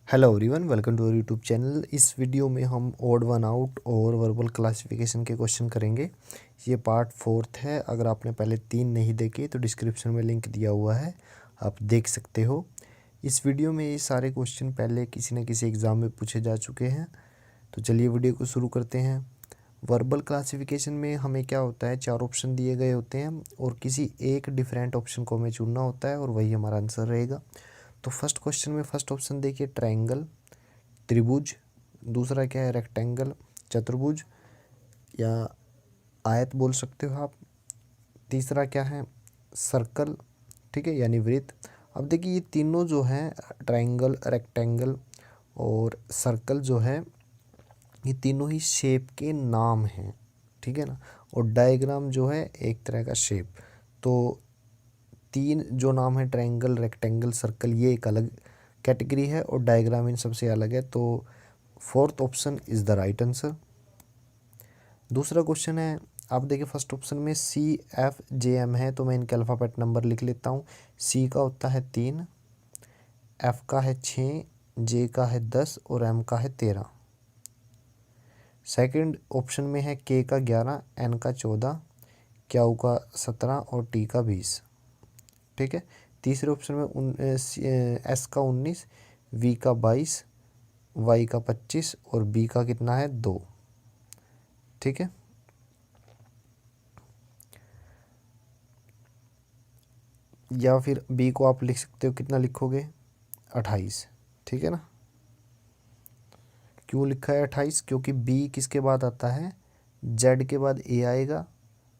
Hello everyone, welcome to our YouTube channel. इस video में हम ओड वन आउट और वर्बल क्लासिफिकेशन के क्वेश्चन करेंगे। ये पार्ट 4 है। अगर आपने पहले 3 नहीं देखे तो डिस्क्रिप्शन में लिंक दिया हुआ है, आप देख सकते हो। इस वीडियो में ये सारे क्वेश्चन पहले किसी न किसी एग्ज़ाम में पूछे जा चुके हैं। तो चलिए वीडियो को शुरू करते हैं। वर्बल क्लासिफिकेशन में हमें क्या होता है, 4 ऑप्शन दिए गए होते हैं और किसी एक डिफरेंट ऑप्शन को हमें चुनना होता है और वही हमारा आंसर रहेगा। तो फर्स्ट क्वेश्चन में फर्स्ट ऑप्शन देखिए, ट्रायंगल त्रिभुज। दूसरा क्या है, रेक्टेंगल चतुर्भुज या आयत बोल सकते हो आप। तीसरा क्या है, सर्कल, ठीक है, यानी वृत्त। अब देखिए ये तीनों जो हैं, ट्रायंगल, रेक्टेंगल और सर्कल जो है, ये तीनों ही शेप के नाम हैं, ठीक है ना। और डायग्राम जो है एक तरह का शेप। तो तीन जो नाम है, ट्रायंगल, रेक्टेंगल, सर्कल, ये एक अलग कैटेगरी है और डायग्राम इन सबसे अलग है। तो fourth option is the right answer. दूसरा क्वेश्चन है, आप देखिए फर्स्ट ऑप्शन में CFJM है, तो मैं इनके अल्फ़ाबेट नंबर लिख लेता हूँ। C का होता है 3, F का है 6, J का है 10 और M का है 13। सेकंड ऑप्शन में है K का 11, N का 14, Q का 17 और T का 20, ठीक है। तीसरे ऑप्शन में S का 19, V का 22, Y का 25 और B का कितना है 2, ठीक है। या फिर B को आप लिख सकते हो, कितना लिखोगे, 28, ठीक है ना। क्यों लिखा है 28, क्योंकि B किसके बाद आता है, Z के बाद A आएगा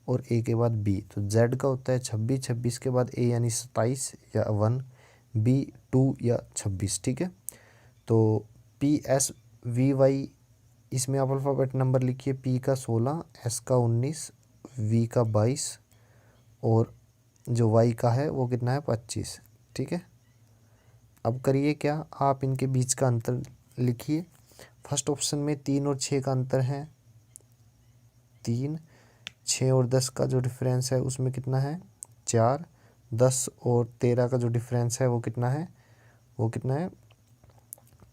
और A के बाद B। तो Z का होता है 26, 26 के बाद A यानी 27 या 1, B 2 या 26, ठीक है। तो PSVY, इसमें आप अल्फ़ाबेट नंबर लिखिए। P का 16, S का 19, V का 22 और जो Y का है वो कितना है 25, ठीक है। अब करिए क्या, आप इनके बीच का अंतर लिखिए। फर्स्ट ऑप्शन में 3 और 6 का अंतर है 3, 6 और 10 का जो डिफरेंस है उसमें कितना है 4, 10 और 13 का जो डिफरेंस है वो कितना है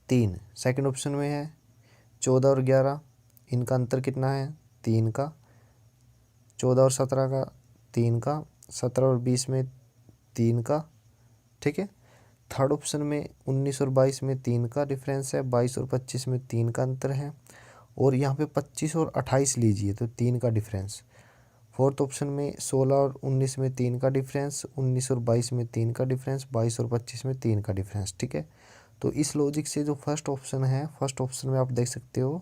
3। सेकंड ऑप्शन में है 14 और 11, इनका अंतर कितना है 3 का। 14 और 17 का 3 का, 17 और 20 में 3 का, ठीक है। थर्ड ऑप्शन में 19 और 22 में 3 का डिफरेंस है, 22 और 25 में 3 का अंतर है। और यहाँ पे 25 और 28 लीजिए तो 3 का डिफरेंस। फोर्थ ऑप्शन में 16 और 19 में 3 का डिफरेंस, 19 और 22 में 3 का डिफरेंस, 22 और 25 में 3 का डिफरेंस, ठीक है। तो इस लॉजिक से जो फर्स्ट ऑप्शन है, फर्स्ट ऑप्शन में आप देख सकते हो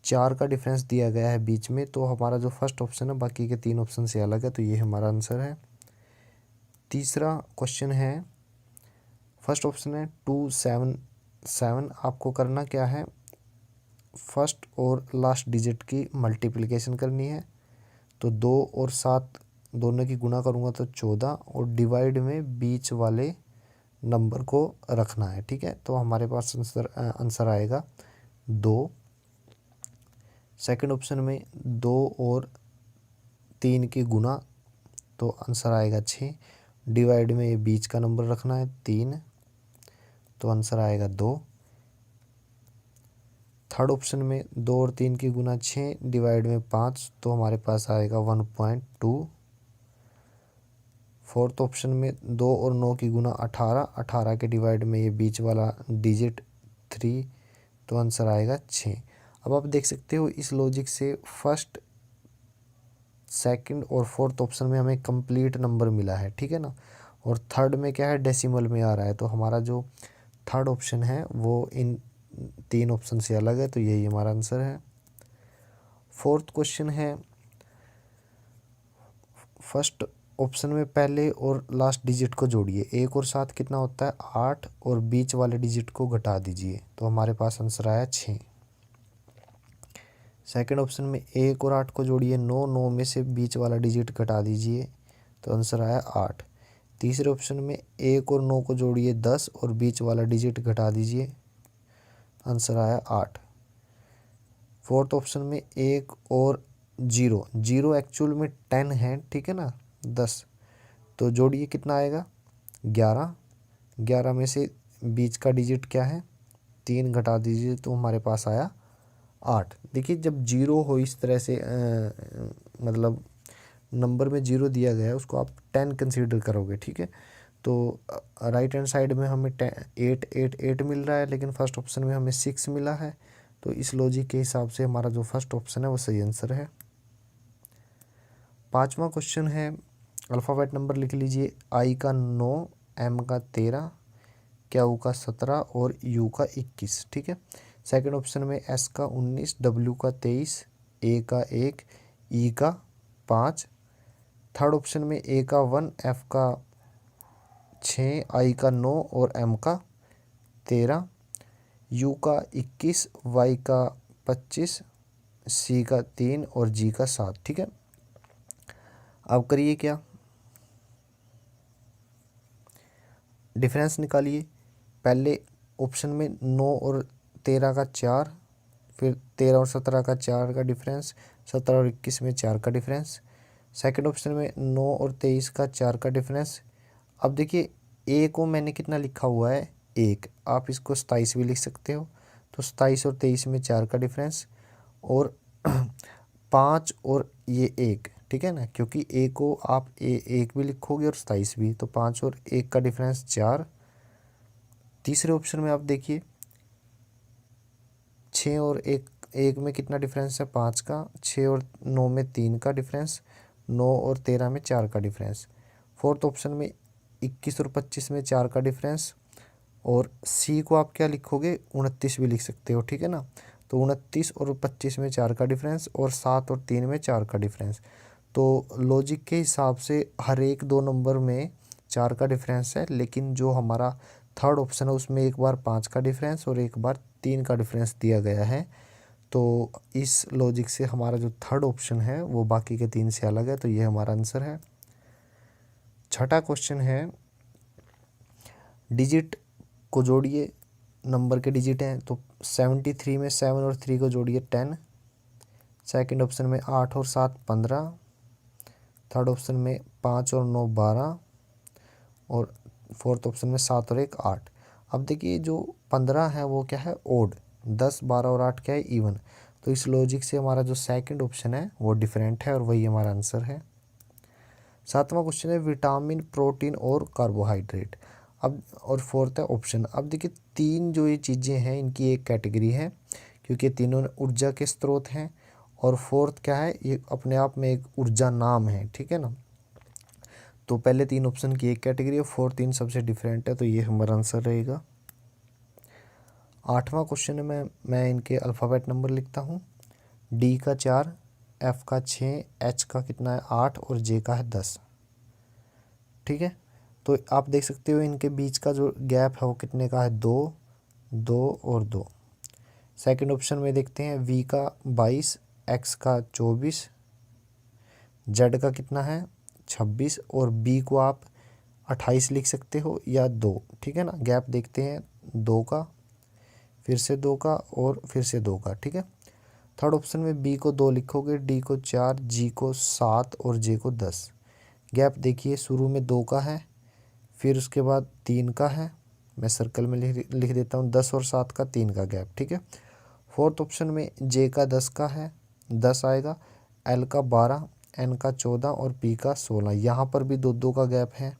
4 का डिफरेंस दिया गया है बीच में। तो हमारा जो फर्स्ट ऑप्शन है बाकी के 3 ऑप्शन से अलग है, तो ये हमारा आंसर है। तीसरा क्वेश्चन है, फर्स्ट ऑप्शन है 2 7 7। आपको करना क्या है, फर्स्ट और लास्ट डिजिट की मल्टीप्लिकेशन करनी है। तो 2 और 7 दोनों की गुना करूँगा तो 14 और डिवाइड में बीच वाले नंबर को रखना है, ठीक है। तो हमारे पास आंसर आएगा 2। सेकंड ऑप्शन में 2 और 3 की गुना, तो आंसर आएगा 6। डिवाइड में ये बीच का नंबर रखना है 3, तो आंसर आएगा 2। थर्ड ऑप्शन में 2 और 3 की गुना 6, डिवाइड में 5, तो हमारे पास आएगा 1.2। फोर्थ ऑप्शन में 2 और 9 की गुना 18, 18 के डिवाइड में ये बीच वाला डिजिट 3, तो आंसर आएगा 6। अब आप देख सकते हो इस लॉजिक से फर्स्ट, सेकंड और फोर्थ ऑप्शन में हमें कंप्लीट नंबर मिला है, ठीक है ना। और थर्ड में क्या है, डेसिमल में आ रहा है। तो हमारा जो थर्ड ऑप्शन है वो इन 3 ऑप्शन से अलग है, तो यही हमारा आंसर है। फोर्थ क्वेश्चन है, फर्स्ट ऑप्शन में पहले और लास्ट डिजिट को जोड़िए। 1 और 7 कितना होता है 8 और बीच वाले डिजिट को घटा दीजिए, तो हमारे पास आंसर आया 6। सेकंड ऑप्शन में 1 और 8 को जोड़िए, 9, 9 में से बीच वाला डिजिट घटा दीजिए, तो आंसर आया 8। तीसरे ऑप्शन में 1 और 9 को जोड़िए 10 और बीच वाला डिजिट घटा दीजिए, आंसर आया 8। फोर्थ ऑप्शन में 1 और 0, 0 एक्चुअल में 10 है, ठीक है ना, 10, तो जोड़िए कितना आएगा 11। 11 में से बीच का डिजिट क्या है 3 घटा दीजिए तो हमारे पास आया 8। देखिए जब जीरो हो इस तरह से मतलब नंबर में जीरो दिया गया है उसको आप 10 कंसीडर करोगे, ठीक है। तो राइट हैंड साइड में हमें 8 8 8 मिल रहा है, लेकिन फर्स्ट ऑप्शन में हमें 6 मिला है। तो इस लॉजिक के हिसाब से हमारा जो फर्स्ट ऑप्शन है वो सही आंसर है। 5वां क्वेश्चन है, अल्फ़ाबेट नंबर लिख लीजिए। आई का 9, एम का 13, क्यू का 17 और यू का 21, ठीक है। सेकंड ऑप्शन में एस का 19, डब्ल्यू का 23, ए का 1, ई का 5। थर्ड ऑप्शन में ए का 1, एफ का 6, आई का 9 और एम का 13, यू का 21, वाई का 25, सी का 3 और जी का 7, ठीक है। अब करिए क्या, डिफरेंस निकालिए। पहले ऑप्शन में 9 और 13 का 4, फिर 13 और 17 का 4 का डिफरेंस, 17 और 21 में 4 का डिफरेंस। सेकंड ऑप्शन में 9 और 23 का 4 का डिफरेंस। अब देखिए ए को मैंने कितना लिखा हुआ है 1, आप इसको 27 भी लिख सकते हो। तो 27 और 23 में 4 का डिफरेंस, और 5 और ये 1, ठीक है ना, क्योंकि ए को आप 1 भी लिखोगे और 27 भी, तो 5 और 1 का डिफरेंस 4। तीसरे ऑप्शन में आप देखिए 6 और 1 में कितना डिफरेंस है 5 का, 6 और 9 में 3 का डिफरेंस, 9 और 13 में 4 का डिफरेंस। फोर्थ ऑप्शन में 21 और 25 में 4 का डिफरेंस, और सी को आप क्या लिखोगे 29 भी लिख सकते हो, ठीक है ना। तो 29 और 25 में 4 का डिफरेंस, और 7 और 3 में 4 का डिफरेंस। तो लॉजिक के हिसाब से हर एक दो नंबर में 4 का डिफरेंस है, लेकिन जो हमारा थर्ड ऑप्शन है उसमें एक बार 5 का डिफरेंस और एक बार 3 का डिफरेंस दिया गया है। तो इस लॉजिक से हमारा जो थर्ड ऑप्शन है वो बाकी के 3 से अलग है, तो ये हमारा आंसर है। छठा क्वेश्चन है, डिजिट को जोड़िए। नंबर के डिजिट हैं तो 73 में 7 और 3 को जोड़िए 10। सेकंड ऑप्शन में 8 और 7 15। थर्ड ऑप्शन में 5 और 9 12, और फोर्थ ऑप्शन में 7 और 1 8। अब देखिए जो 15 है वो क्या है ओड, 10 12 और 8 क्या है इवन। तो इस लॉजिक से हमारा जो सेकंड ऑप्शन है वो डिफरेंट है, और वही हमारा आंसर है। सातवां क्वेश्चन है, विटामिन प्रोटीन और कार्बोहाइड्रेट। अब और फोर्थ है ऑप्शन। अब देखिए तीन जो ये चीज़ें हैं इनकी एक कैटेगरी है, क्योंकि तीनों ऊर्जा के स्रोत हैं, और फोर्थ क्या है ये अपने आप में एक ऊर्जा नाम है, ठीक है ना। तो पहले 3 ऑप्शन की एक कैटेगरी है, फोर्थ 3 सबसे डिफरेंट है, तो ये हमारा आंसर रहेगा। आठवां क्वेश्चन में मैं इनके अल्फ़ाबेट नंबर लिखता हूँ। डी का 4, एफ का 6, एच का कितना है 8 और जे का है 10, ठीक है। तो आप देख सकते हो इनके बीच का जो गैप है वो कितने का है 2 2 और 2। सेकंड ऑप्शन में देखते हैं, वी का 22, एक्स का 24, जेड का कितना है 26, और बी को आप 28 लिख सकते हो या 2, ठीक है ना। गैप देखते हैं 2 का, फिर से 2 का, और फिर से 2 का, ठीक है। थर्ड ऑप्शन में बी को 2 लिखोगे, डी को 4, जी को 7 और जे को 10। गैप देखिए शुरू में 2 का है, फिर उसके बाद 3 का है, मैं सर्कल में लिख देता हूँ 10 और 7 का 3 का गैप, ठीक है। फोर्थ ऑप्शन में जे का 10 का है, 10 आएगा, एल का 12, एन का 14 और पी का 16। यहाँ पर भी 2 2 का गैप है।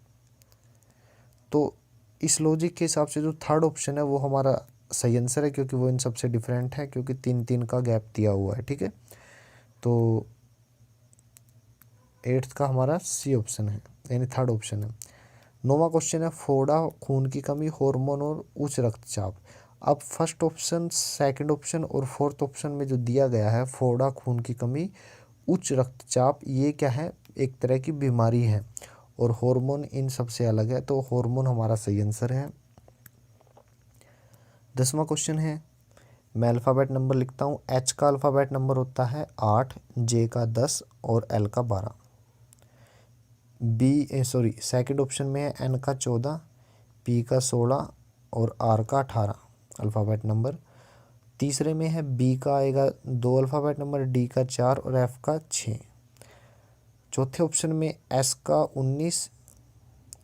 तो इस लॉजिक के हिसाब से जो थर्ड ऑप्शन है वो हमारा सही आंसर है, क्योंकि वो इन सबसे डिफरेंट है, क्योंकि 3 3 का गैप दिया हुआ है, ठीक है। तो 8th का हमारा सी ऑप्शन है, यानी थर्ड ऑप्शन है। 9वां क्वेश्चन है, फोड़ा, खून की कमी, हार्मोन और उच्च रक्तचाप। अब फर्स्ट ऑप्शन, सेकंड ऑप्शन और फोर्थ ऑप्शन में जो दिया गया है फोड़ा, खून की कमी, उच्च रक्तचाप, ये क्या है एक तरह की बीमारी है, और हार्मोन इन सबसे अलग है, तो हार्मोन हमारा सही आंसर है। 10वां क्वेश्चन है, मैं अल्फ़ाबेट नंबर लिखता हूँ। एच का अल्फ़ाबेट नंबर होता है 8, जे का 10 और एल का 12। सेकंड ऑप्शन में है एन का 14, पी का 16 और आर का 18 अल्फ़ाबेट नंबर। तीसरे में है बी का आएगा 2 अल्फ़ाबेट नंबर, डी का 4 और एफ का 6। चौथे ऑप्शन में एस का 19,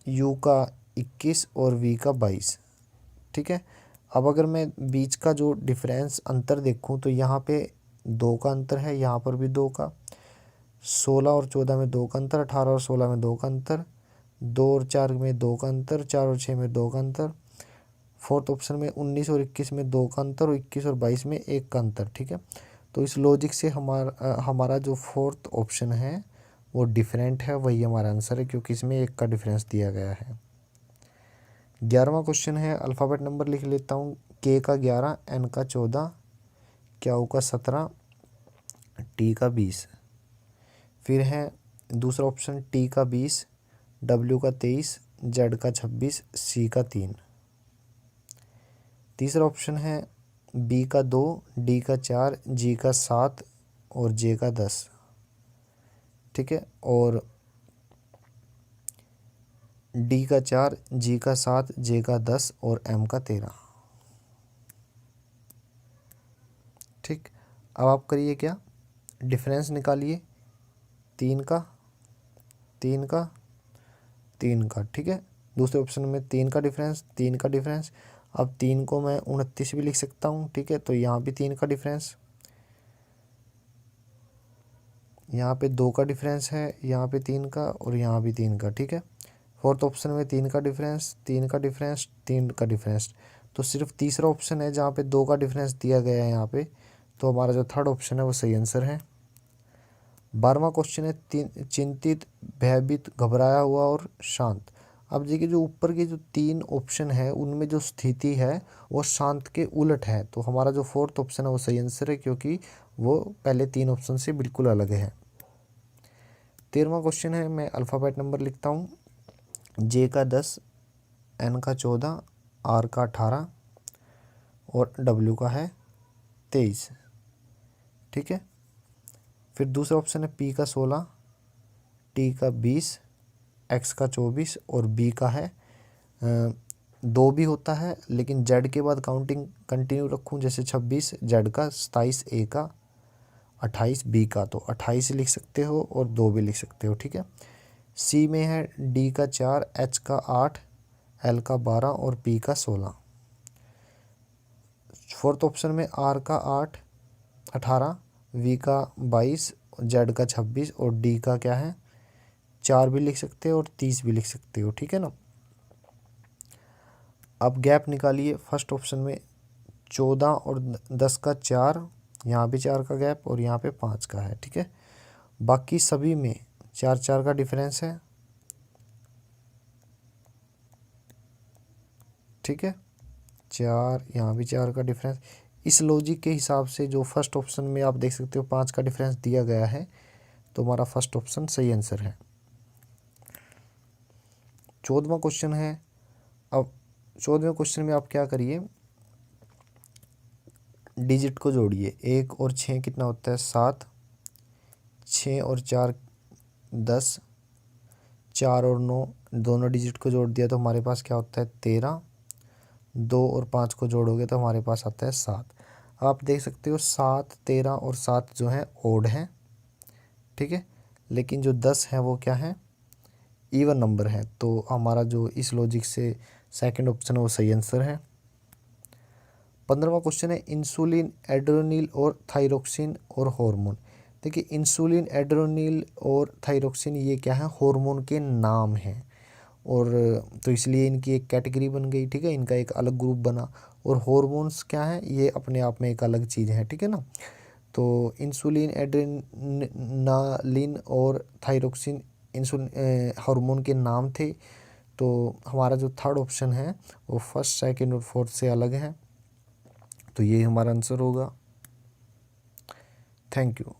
यू का 21 और वी का 22, ठीक है। अब अगर मैं बीच का जो डिफरेंस अंतर देखूं तो यहाँ पे 2 का अंतर है, यहाँ पर भी 2 का, 16 और 14 में 2 का अंतर, 18 और 16 में 2 का अंतर, 2 और 4 में 2 का अंतर, 4 और 6 में 2 का अंतर, फोर्थ ऑप्शन में 19 और 21 में 2 का अंतर और 21 और 22 में 1 का अंतर। ठीक है, तो इस लॉजिक से हमारा जो फोर्थ ऑप्शन है वो डिफरेंट है, वही हमारा आंसर है, क्योंकि इसमें 1 का डिफरेंस दिया गया है। 11वां क्वेश्चन है, अल्फ़ाबेट नंबर लिख लेता हूँ। के का 11, एन का 14, क्यू का 17, टी का 20। फिर है दूसरा ऑप्शन टी का 20, डब्ल्यू का 23, जेड का 26, सी का 3। तीसरा ऑप्शन है बी का 2, डी का 4, जी का 7 और जे का 10। ठीक है, और डी का 4, जी का 7, जे का 10 और एम का 13। ठीक, अब आप करिए क्या, डिफरेंस निकालिए 3 का, 3 का, 3 का। ठीक है, दूसरे ऑप्शन में 3 का डिफरेंस, 3 का डिफरेंस। अब 3 को मैं 29 भी लिख सकता हूँ। ठीक है, तो यहाँ भी 3 का डिफरेंस, यहाँ पे 2 का डिफरेंस है, यहाँ पे 3 का और यहाँ भी 3 का। ठीक है, फोर्थ ऑप्शन में 3 का डिफरेंस, 3 का डिफरेंस, 3 का डिफरेंस। तो सिर्फ तीसरा ऑप्शन है जहाँ पे 2 का डिफरेंस दिया गया है यहाँ पे, तो हमारा जो थर्ड ऑप्शन है वो सही आंसर है। 12वां क्वेश्चन है, चिंतित, भयभीत, घबराया हुआ और शांत। अब देखिए जो ऊपर के जो 3 ऑप्शन है उनमें जो स्थिति है वो शांत के उलट है, तो हमारा जो फोर्थ ऑप्शन है वो सही आंसर है, क्योंकि वो पहले 3 ऑप्शन से बिल्कुल अलग है। 13वां क्वेश्चन है, मैं अल्फ़ाबेट नंबर लिखता हूँ। जे का 10, एन का 14, आर का 18 और डब्ल्यू का है 23। ठीक है, फिर दूसरा ऑप्शन है पी का 16, टी का 20, एक्स का 24 और बी का है 2 भी होता है, लेकिन जेड के बाद काउंटिंग कंटिन्यू रखूँ, जैसे 26 जेड का, 27 ए का, 28 बी का, तो 28 लिख सकते हो और 2 भी लिख सकते हो। ठीक है, सी में है डी का 4, एच का 8, एल का 12 और पी का 16। फोर्थ ऑप्शन में आर का 8, 18, वी का 22, जेड का 26 और डी का क्या है 4 भी लिख सकते हो और 30 भी लिख सकते हो। ठीक है ना, अब गैप निकालिए। फर्स्ट ऑप्शन में 14 और 10 का 4, यहाँ भी 4 का गैप और यहाँ पे 5 का है। ठीक है, बाकी सभी में 4-4 का डिफरेंस है। ठीक है, 4, यहाँ भी 4 का डिफरेंस। इस लॉजिक के हिसाब से जो फर्स्ट ऑप्शन में आप देख सकते हो 5 का डिफरेंस दिया गया है, तो हमारा फर्स्ट ऑप्शन सही आंसर है। 14वां क्वेश्चन है, अब 14वें क्वेश्चन में आप क्या करिए, डिजिट को जोड़िए। 1 और 6 कितना होता है 7, 6 और 4 10, 4 और 9 दोनों डिजिट को जोड़ दिया तो हमारे पास क्या होता है 13, 2 और 5 को जोड़ोगे तो हमारे पास आता है 7। आप देख सकते हो 7, 13 और 7 जो है ओड हैं। ठीक है, लेकिन जो 10 है वो क्या है इवन नंबर है, तो हमारा जो इस लॉजिक से सेकंड ऑप्शन है वो सही आंसर है। 15वां क्वेश्चन है, इंसुलिन, एड्रेनलिन और थायरोक्सिन और हार्मोन। देखिए इंसुलिन, एड्रेनलिन और थायरोक्सिन ये क्या है हार्मोन के नाम हैं, और तो इसलिए इनकी एक कैटेगरी बन गई। ठीक है, इनका एक अलग ग्रुप बना, और हार्मोन्स क्या है ये अपने आप में एक अलग चीज़ है। ठीक है ना, तो इंसुलिन, एड्रेनालिन और थायरोक्सिन इंसुलिन हार्मोन के नाम थे, तो हमारा जो थर्ड ऑप्शन है वो फर्स्ट, सेकंड और फोर्थ से अलग है, तो ये हमारा आंसर होगा। Thank you.